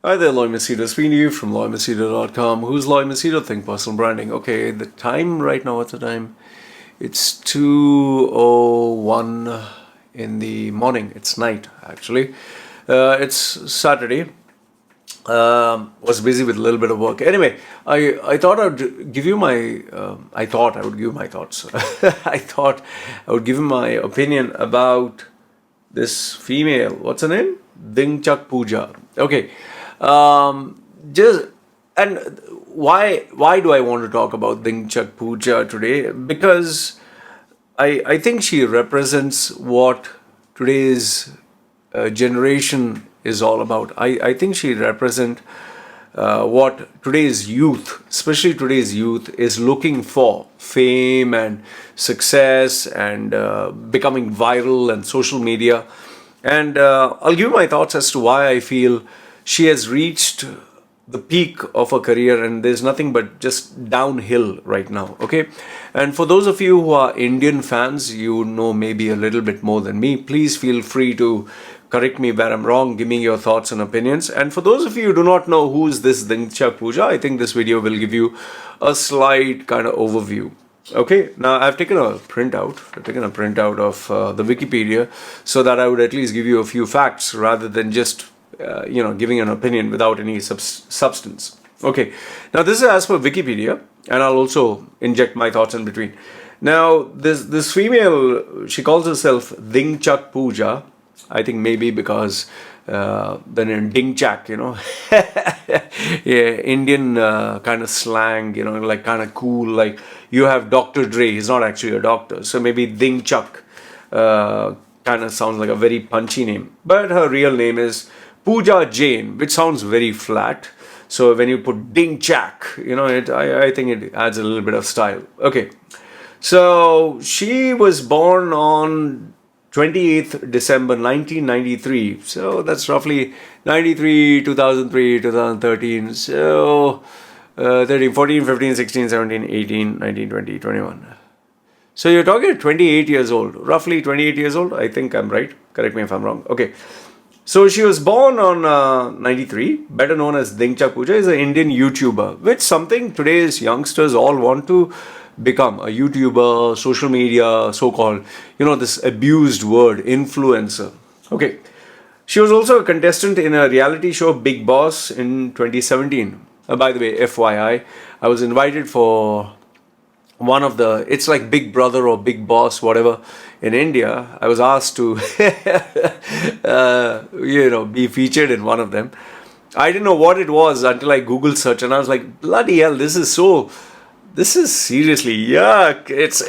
Hi there, Loy Machedo. Speaking to you from LoyMachedo.com. Who's Loy Machedo? Think Personal Branding. Okay, the time right now, what's the time? It's 2:01 in the morning. It's night, actually. It's Saturday. Was busy with a little bit of work. Anyway, I thought I'd give you my I thought I would give my thoughts. I thought I would give you my opinion about this female. What's her name? Dhinchak Pooja. Okay. Just and why do I want to talk about Dhinchak Pooja today? Because I think she represents what today's generation is all about. I think she represents what today's youth, especially today's youth, is looking for: fame and success and becoming viral and social media. And I'll give my thoughts as to why I feel she has reached the peak of her career and there's nothing but just downhill right now. Okay, and for those of you who are Indian fans, you know maybe a little bit more than me. Please feel free to correct me where I'm wrong, give me your thoughts and opinions. And for those of you who do not know who is this Dhinchak Pooja, I think this video will give you a slight kind of overview. Okay, now I've taken a printout. Of the Wikipedia so that I would at least give you a few facts rather than just giving an opinion without any substance. Okay, now this is as per Wikipedia, and I'll also inject my thoughts in between. Now, this female, she calls herself Dhinchak Pooja. I think maybe because the name Dhinchak, yeah, Indian kind of slang, like kind of cool. Like you have Dr. Dre, he's not actually a doctor, so maybe Dhinchak kind of sounds like a very punchy name. But her real name is Pooja Jain, which sounds very flat. So when you put Dhinchak, I think it adds a little bit of style. Okay, so she was born on 28th December 1993. So that's roughly 93, 2003, 2013. So 13, 14, 15, 16, 17, 18, 19, 20, 21. So you're talking 28 years old, roughly 28 years old. I think I'm right. Correct me if I'm wrong. Okay. So she was born on 93, better known as Dhinchak Pooja, is an Indian YouTuber, which something today's youngsters all want to become: a YouTuber, social media, so-called, this abused word, influencer. Okay. She was also a contestant in a reality show, Bigg Boss, in 2017. By the way, FYI, I was invited for one of the, it's like Big Brother or Big Boss, whatever, in India. I was asked to, be featured in one of them. I didn't know what it was until I Google search, and I was like, bloody hell, this is seriously yuck. It's,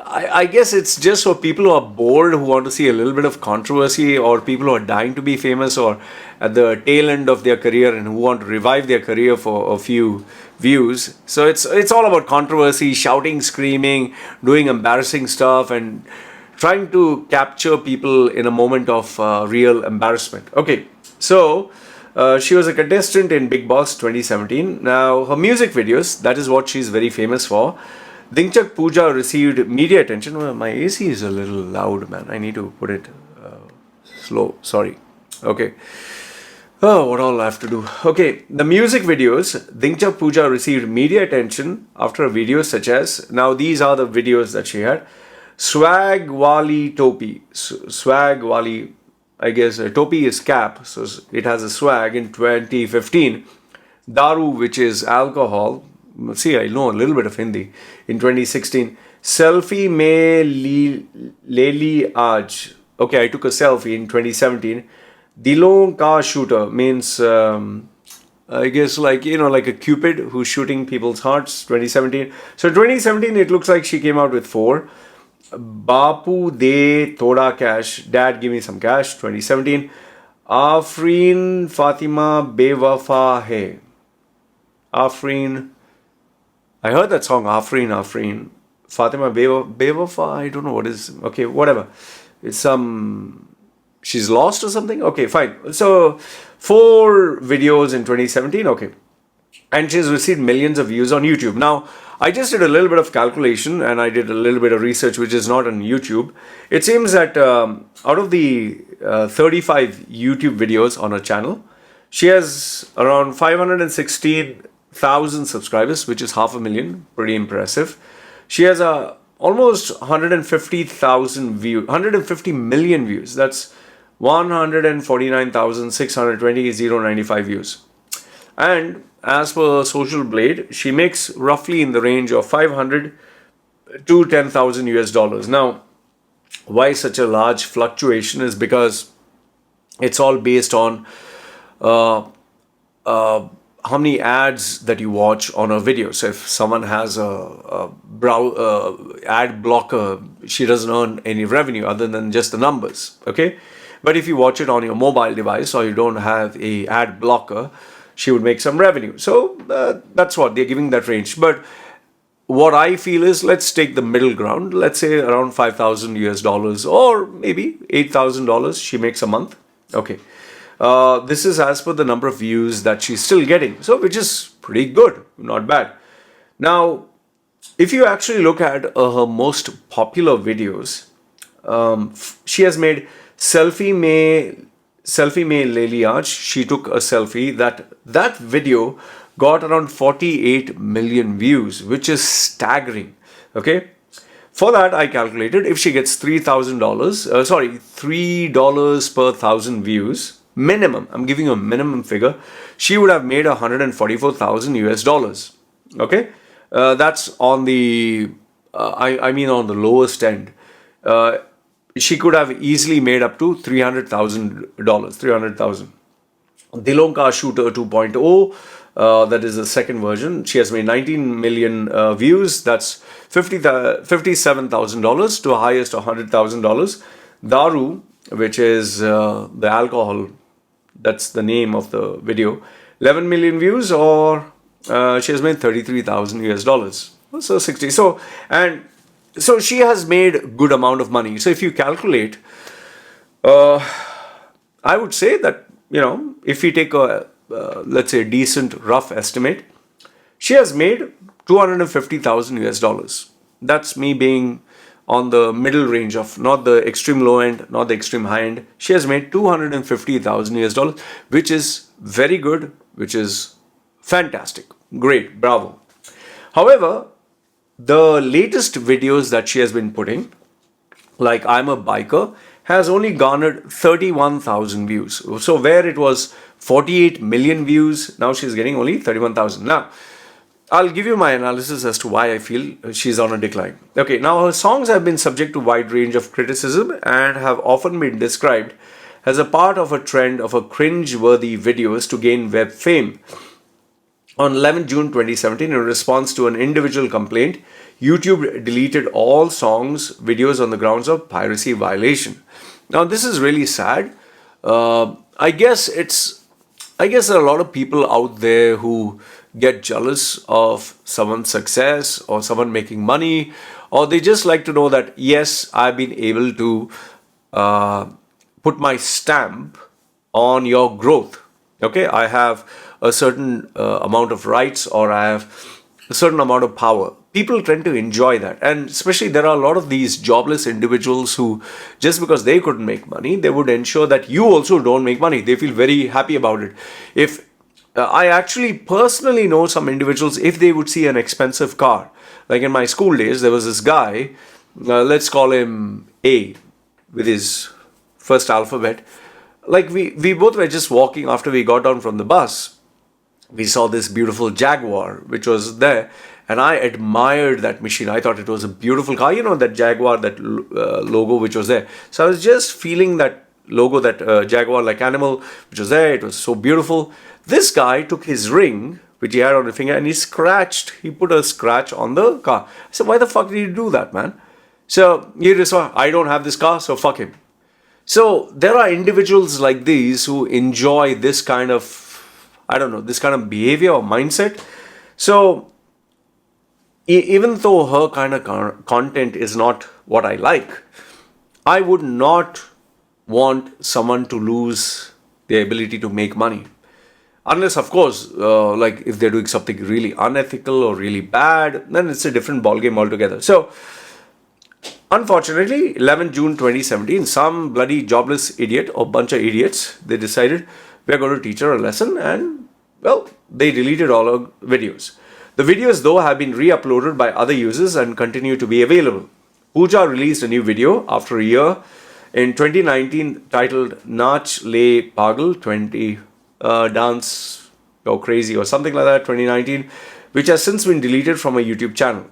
I guess it's just for people who are bored, who want to see a little bit of controversy, or people who are dying to be famous or at the tail end of their career and who want to revive their career for a few views. So it's all about controversy, shouting, screaming, doing embarrassing stuff, and trying to capture people in a moment of real embarrassment. Okay, so she was a contestant in Bigg Boss 2017. Now, her music videos, that is what she's very famous for. Dhinchak Pooja received media attention. Well, my AC is a little loud, man. I need to put it slow. Sorry. Okay. Oh, what all I have to do. Okay, the music videos, Dhinchak Pooja received media attention after videos such as, now these are the videos that she had: Swag Wali Topi. Swag Wali, I guess Topi is cap, so it has a swag in 2015. Daaru, which is alcohol. See, I know a little bit of Hindi. In 2016. Selfie mein Leli Aaj. Okay, I took a selfie in 2017. Dilon Ka Shooter means, I guess, like a Cupid who's shooting people's hearts, 2017. So 2017, it looks like she came out with 4. Baapu de Thoda cash. Dad, give me some cash, 2017. Afreen Fatima Bewafa Hai. Afreen. I heard that song, Afreen. Fatima Bewafa. I don't know what is. Okay, whatever. It's some. She's lost or something? Okay, fine. So, 4 videos in 2017. Okay. And she's received millions of views on YouTube. Now, I just did a little bit of calculation and I did a little bit of research, which is not on YouTube. It seems that out of the 35 YouTube videos on her channel, She has around 516,000 subscribers, which is 500,000. Pretty impressive. She has almost 150,000 views, 150 million views. That's 149,620,095 views. And as per Social Blade, she makes roughly in the range of 500 to 10,000 US dollars. Now, why such a large fluctuation is because it's all based on how many ads that you watch on a video. So if someone has a ad blocker, she doesn't earn any revenue other than just the numbers. Okay, but if you watch it on your mobile device or you don't have a ad blocker, she would make some revenue. So that's what they're giving that range. But what I feel is, let's take the middle ground. Let's say around 5,000 US dollars or maybe $8,000 she makes a month. Okay. This is as per the number of views that she's still getting. So which is pretty good. Not bad. Now, if you actually look at her most popular videos, she has made Selfie Mein Leli Aaj. She took a selfie. That video got around 48 million views, which is staggering. Okay, for that I calculated if she gets $3 per thousand views minimum. I'm giving you a minimum figure. She would have made 144,000 US dollars. Okay, that's on the I mean on the lowest end. She could have easily made up to $300,000. 300,000. Dilon Ka Shooter 2.0. That is the second version. She has made 19 million views. That's $57,000 to a highest of $100,000. Daaru, which is the alcohol, that's the name of the video, 11 million views, or she has made 33,000 US dollars. So 60. So she has made a good amount of money. So if you calculate, I would say that, if we take a let's say a decent rough estimate, she has made 250,000 US dollars. That's me being on the middle range of not the extreme low end, not the extreme high end. She has made 250,000 US dollars, which is very good, which is fantastic. Great, bravo. However, the latest videos that she has been putting, like I'm a Biker, has only garnered 31,000 views. So where it was 48 million views, now she's getting only 31,000. Now, I'll give you my analysis as to why I feel she's on a decline. Okay, now her songs have been subject to wide range of criticism and have often been described as a part of a trend of a cringe-worthy videos to gain web fame. On 11 June 2017, in response to an individual complaint, YouTube deleted all songs, videos on the grounds of piracy violation. Now, this is really sad. I guess there are a lot of people out there who get jealous of someone's success or someone making money, or they just like to know that, yes, I've been able to put my stamp on your growth. Okay, I have a certain amount of rights, or I have a certain amount of power. People tend to enjoy that, and especially there are a lot of these jobless individuals who, just because they couldn't make money, they would ensure that you also don't make money. They feel very happy about it. If I actually personally know some individuals, if they would see an expensive car, like in my school days, there was this guy, let's call him A with his first alphabet. Like we both were just walking after we got down from the bus. We saw this beautiful Jaguar, which was there, and I admired that machine. I thought it was a beautiful car. That Jaguar, that logo which was there. So I was just feeling that logo, that Jaguar-like animal which was there. It was so beautiful. This guy took his ring, which he had on his finger, and he put a scratch on the car. I said, why the fuck did you do that, man? So he just saw, I don't have this car, so fuck him. So there are individuals like these who enjoy this kind of, this kind of behavior or mindset. So even though her kind of content is not what I like, I would not want someone to lose their ability to make money. Unless, of course, like if they're doing something really unethical or really bad, then it's a different ballgame altogether. So, unfortunately, 11 June 2017, some bloody jobless idiot or bunch of idiots, they decided we're going to teach her a lesson. And, well, they deleted all her videos. The videos, though, have been re-uploaded by other users and continue to be available. Pooja released a new video after a year in 2019 titled Nach Le Pagal 20 Dance Go Crazy or something like that, 2019, which has since been deleted from her YouTube channel.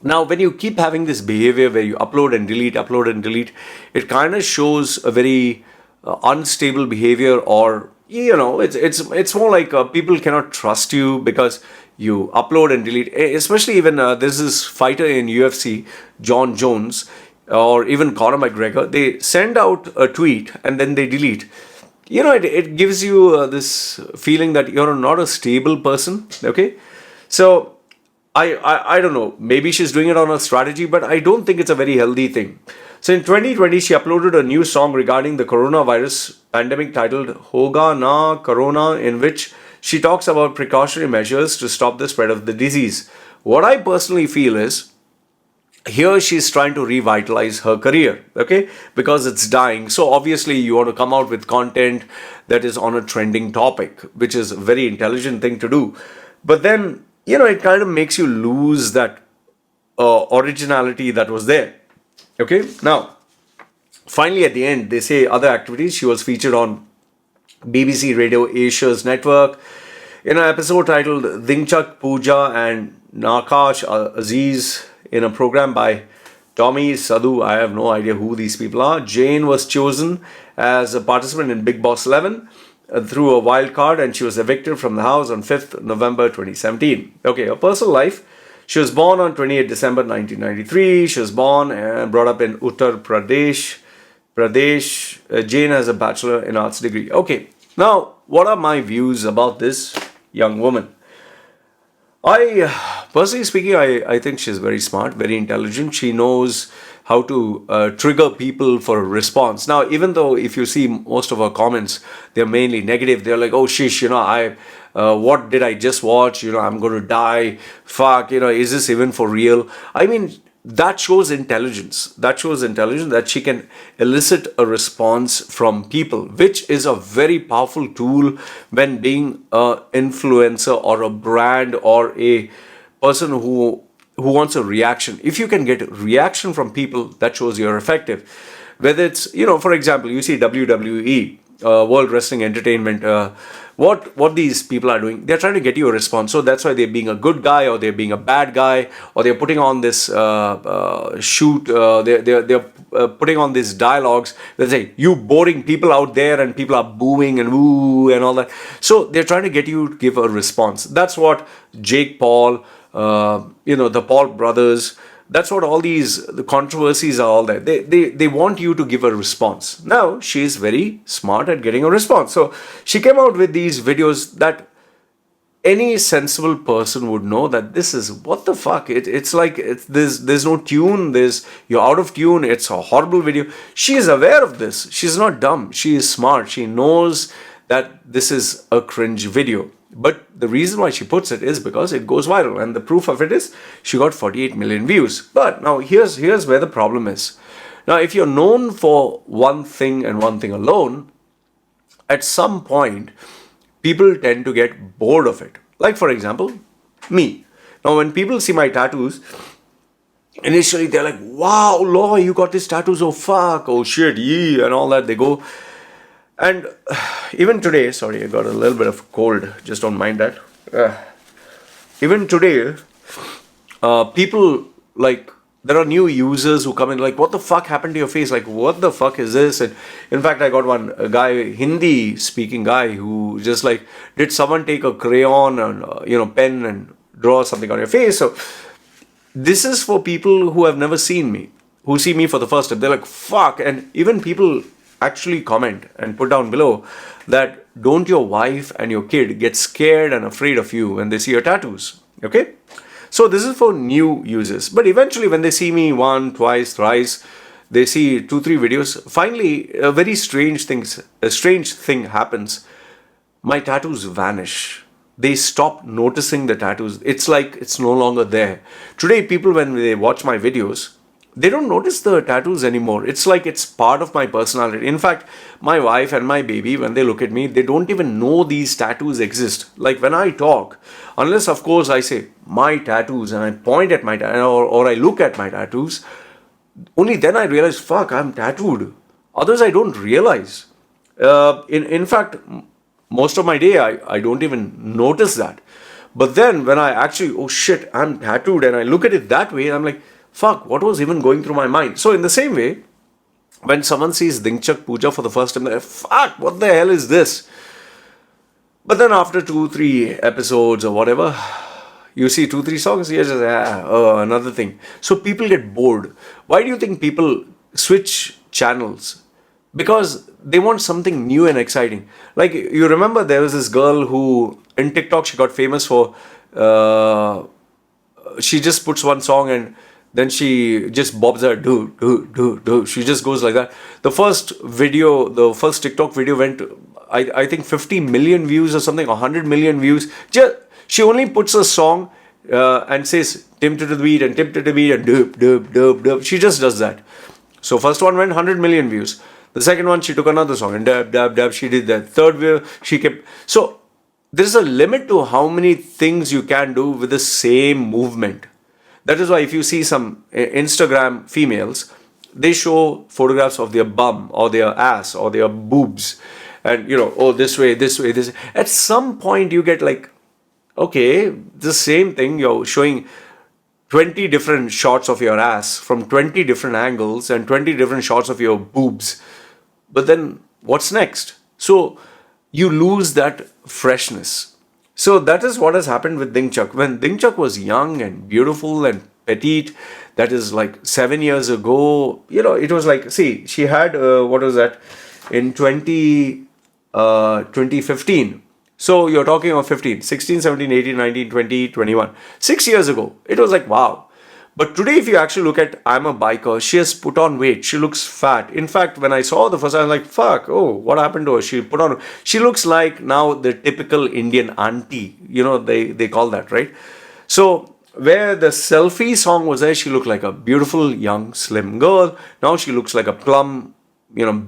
Now, when you keep having this behavior where you upload and delete, it kind of shows a very unstable behavior, or it's more like people cannot trust you because you upload and delete. Especially even there's this fighter in UFC, John Jones, or even Conor McGregor. They send out a tweet and then they delete. It gives you this feeling that you're not a stable person. Okay, so. I don't know, maybe she's doing it on a strategy, but I don't think it's a very healthy thing. So in 2020, she uploaded a new song regarding the coronavirus pandemic titled Hoga Na Corona, in which she talks about precautionary measures to stop the spread of the disease. What I personally feel is, here she's trying to revitalize her career, okay, because it's dying. So obviously you want to come out with content that is on a trending topic, which is a very intelligent thing to do. But then, it kind of makes you lose that originality that was there. Okay, now, finally at the end, they say other activities. She was featured on BBC Radio Asia's network in an episode titled Dhinchak Pooja and Nakash Aziz in a program by Tommy, Sadhu. I have no idea who these people are. Jane was chosen as a participant in Bigg Boss 11. Through a wild card, and she was evicted from the house on 5th November 2017. Okay, her personal life. She was born on 28 December 1993. She was born and brought up in Uttar Pradesh. Jane has a Bachelor in Arts degree. Okay, now what are my views about this young woman? Personally speaking, I think she's very smart, very intelligent. She knows how to trigger people for a response. Now, even though if you see most of her comments, they're mainly negative. They're like, oh, shish, what did I just watch? I'm going to die. Fuck, is this even for real? I mean, that shows intelligence. That shows intelligence that she can elicit a response from people, which is a very powerful tool when being an influencer or a brand or a person who wants a reaction. If you can get a reaction from people, that shows you're effective. Whether it's, for example, you see WWE, World Wrestling Entertainment, what these people are doing, they're trying to get you a response. So that's why they're being a good guy or they're being a bad guy, or they're putting on this shoot, they're putting on these dialogues. They say, you boring people out there, and people are booing and woo and all that. So they're trying to get you to give a response. That's what Jake Paul, the Paul brothers, that's what all the controversies are all there. They want you to give a response. Now, she is very smart at getting a response. So she came out with these videos that any sensible person would know that this is, what the fuck? It's like, there's no tune, you're out of tune, it's a horrible video. She is aware of this. She's not dumb. She is smart. She knows that this is a cringe video. But the reason why she puts it is because it goes viral. And the proof of it is she got 48 million views. But now here's where the problem is. Now, if you're known for one thing and one thing alone, at some point, people tend to get bored of it. Like, for example, me. Now, when people see my tattoos, initially they're like, wow, Law, you got these tattoos, oh fuck, oh shit, yee, and all that. They go. And even today, sorry, I got a little bit of cold, just don't mind that. Even today, people, like, there are new users who come in like, what the fuck happened to your face? Like, what the fuck is this? And in fact, I got a guy, Hindi speaking guy, who just like, did someone take a crayon and, pen and draw something on your face? So this is for people who have never seen me, who see me for the first time. They're like, fuck. And even people actually comment and put down below that don't your wife and your kid get scared and afraid of you when they see your tattoos. Okay, so this is for new users, but eventually when they see me one, twice, thrice, they see 2-3 videos, finally a very strange thing happens. My tattoos vanish. They stop noticing the tattoos. It's like it's no longer there. Today, people, when they watch my videos, they don't notice the tattoos anymore. It's like it's part of my personality. In fact, my wife and my baby, when they look at me, they don't even know these tattoos exist. Like when I talk, unless of course I say my tattoos and I point at my or I look at my tattoos, only then I realize, fuck, I'm tattooed. Others I don't realize. In fact, most of my day I don't even notice that. But then when I actually, oh shit, I'm tattooed, and I look at it that way, I'm like, fuck, what was even going through my mind? So in the same way, when someone sees Dhinchak Pooja for the first time, they're like, fuck, what the hell is this? But then after 2-3 episodes or whatever, you see 2-3 songs, you're just, another thing. So people get bored. Why do you think people switch channels? Because they want something new and exciting. Like, you remember there was this girl who, in TikTok, she got famous for, she just puts one song and then she just bobs her, do. She just goes like that. The first TikTok video went, I think 50 million views or something, 100 million views. She only puts a song and says, tip to the beat and tip to the beat and doop. She just does that. So first one went 100 million views. The second one, she took another song and dab. She did that. Third video, she kept. So there's a limit to how many things you can do with the same movement. That is why if you see some Instagram females, they show photographs of their bum or their ass or their boobs. And, this way. At some point, you get like, okay, the same thing. You're showing 20 different shots of your ass from 20 different angles and 20 different shots of your boobs. But then what's next? So you lose that freshness. So that is what has happened with Dhinchak. When Dhinchak was young and beautiful and petite, that is like 7 years ago, it was like, see, she had, what was that, in 2015. So you're talking of 15, 16, 17, 18, 19, 20, 21. 6 years ago, it was like, wow. But today, if you actually look at I'm a Biker, she has put on weight. She looks fat. In fact, when I saw the first time, I was like, fuck, what happened to her? She looks like now the typical Indian auntie. They call that, right? So where the Selfie song was there, she looked like a beautiful, young, slim girl. Now she looks like a plump,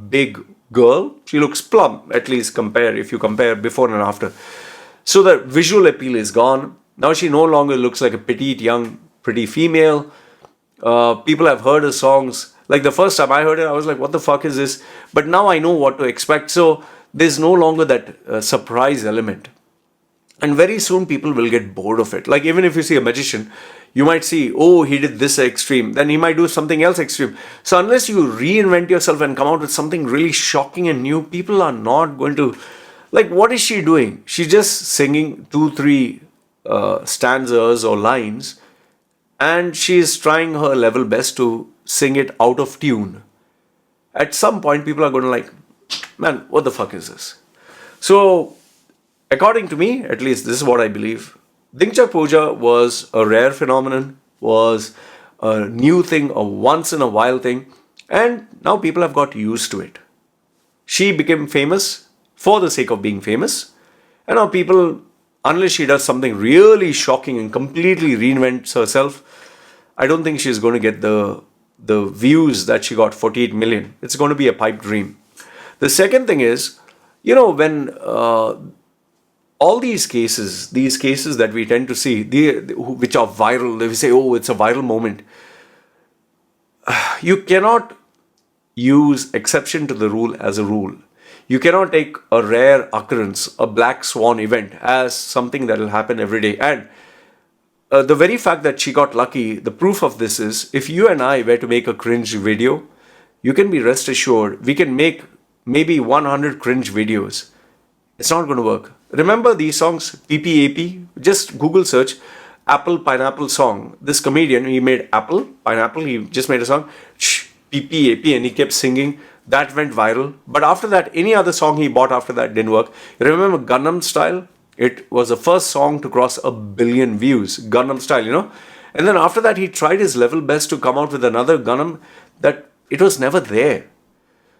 big girl. She looks plump, at least if you compare before and after. So the visual appeal is gone. Now she no longer looks like a petite, young, pretty female. People have heard her songs. Like the first time I heard it, I was like, what the fuck is this? But now I know what to expect. So there's no longer that surprise element. And very soon people will get bored of it. Like even if you see a magician, you might see, he did this extreme. Then he might do something else extreme. So unless you reinvent yourself and come out with something really shocking and new, people are not going to... Like, what is she doing? She's just singing 2-3 stanzas or lines, and she is trying her level best to sing it out of tune. At some point, people are going to like, man, what the fuck is this? So, according to me, at least this is what I believe, Dhinchak Pooja was a rare phenomenon, was a new thing, a once in a while thing, and now people have got used to it. She became famous for the sake of being famous, and now people, unless she does something really shocking and completely reinvents herself, I don't think she's going to get the views that she got, 48 million. It's going to be a pipe dream. The second thing is, when all these cases that we tend to see, which are viral, we say, it's a viral moment. You cannot use exception to the rule as a rule. You cannot take a rare occurrence, a black swan event, as something that will happen every day. And the very fact that she got lucky, the proof of this is, if you and I were to make a cringe video, you can be rest assured, we can make maybe 100 cringe videos. It's not going to work. Remember these songs, PPAP? Just Google search Apple Pineapple song. This comedian, he made Apple, Pineapple, he just made a song, PPAP, and he kept singing. That went viral. But after that, any other song he bought after that didn't work. You remember GANGNAM Style? It was the first song to cross 1 billion views. GANGNAM Style, And then after that, he tried his level best to come out with another GANGNAM that it was never there.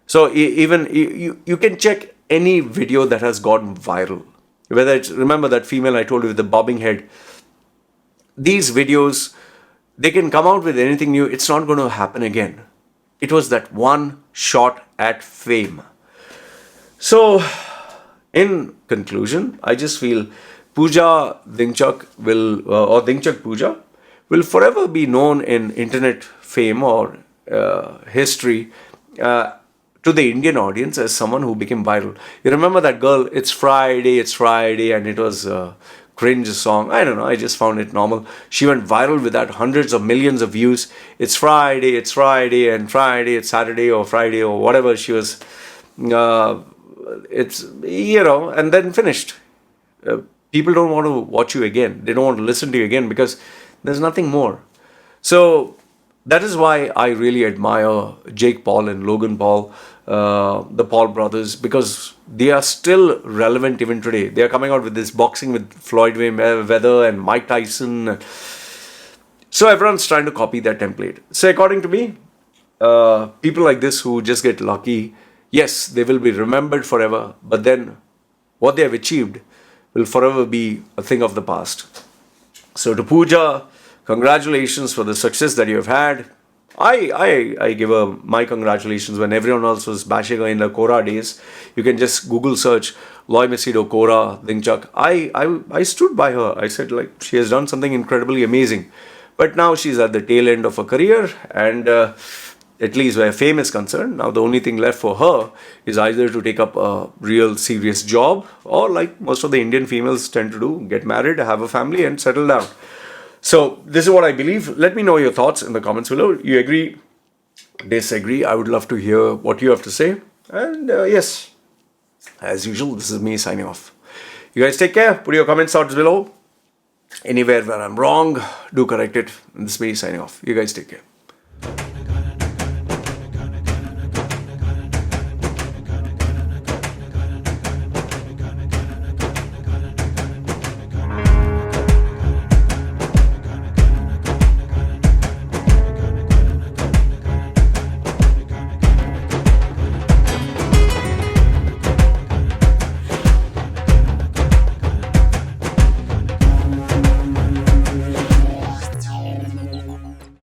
So even you can check any video that has gone viral. Whether it's, remember that female I told you with the bobbing head. These videos, They can come out with anything new. It's not going to happen again. It was that one shot at fame. So, in conclusion, I just feel Pooja Dhinchak or Dhinchak Pooja will forever be known in internet fame or history to the Indian audience as someone who became viral. You remember that girl, it's Friday, and it was a Cringe song. I don't know, I just found it normal. She went viral with that, hundreds of millions of views. It's Friday, and Friday, it's Saturday or Friday or whatever she was. It's, and then finished. People don't want to watch you again. They don't want to listen to you again because there's nothing more. So that is why I really admire Jake Paul and Logan Paul, the Paul brothers, because they are still relevant even today. They are coming out with this boxing with Floyd Mayweather and Mike Tyson. So everyone's trying to copy that template. So according to me, people like this who just get lucky, yes, they will be remembered forever, but then what they have achieved will forever be a thing of the past. So to Pooja, congratulations for the success that you have had. I give her my congratulations when everyone else was bashing her in the Kora days. You can just Google search Loy Machedo, Kora, Dhinchak. I stood by her. I said, like, she has done something incredibly amazing. But now she's at the tail end of her career, and at least where fame is concerned, now the only thing left for her is either to take up a real serious job or, like most of the Indian females tend to do, get married, have a family and settle down. So this is what I believe. Let me know your thoughts in the comments below. You agree, disagree? I would love to hear what you have to say. And yes, as usual, this is me signing off. You guys take care. Put your comments out below. Anywhere where I'm wrong, do correct it. And this is me signing off. You guys take care.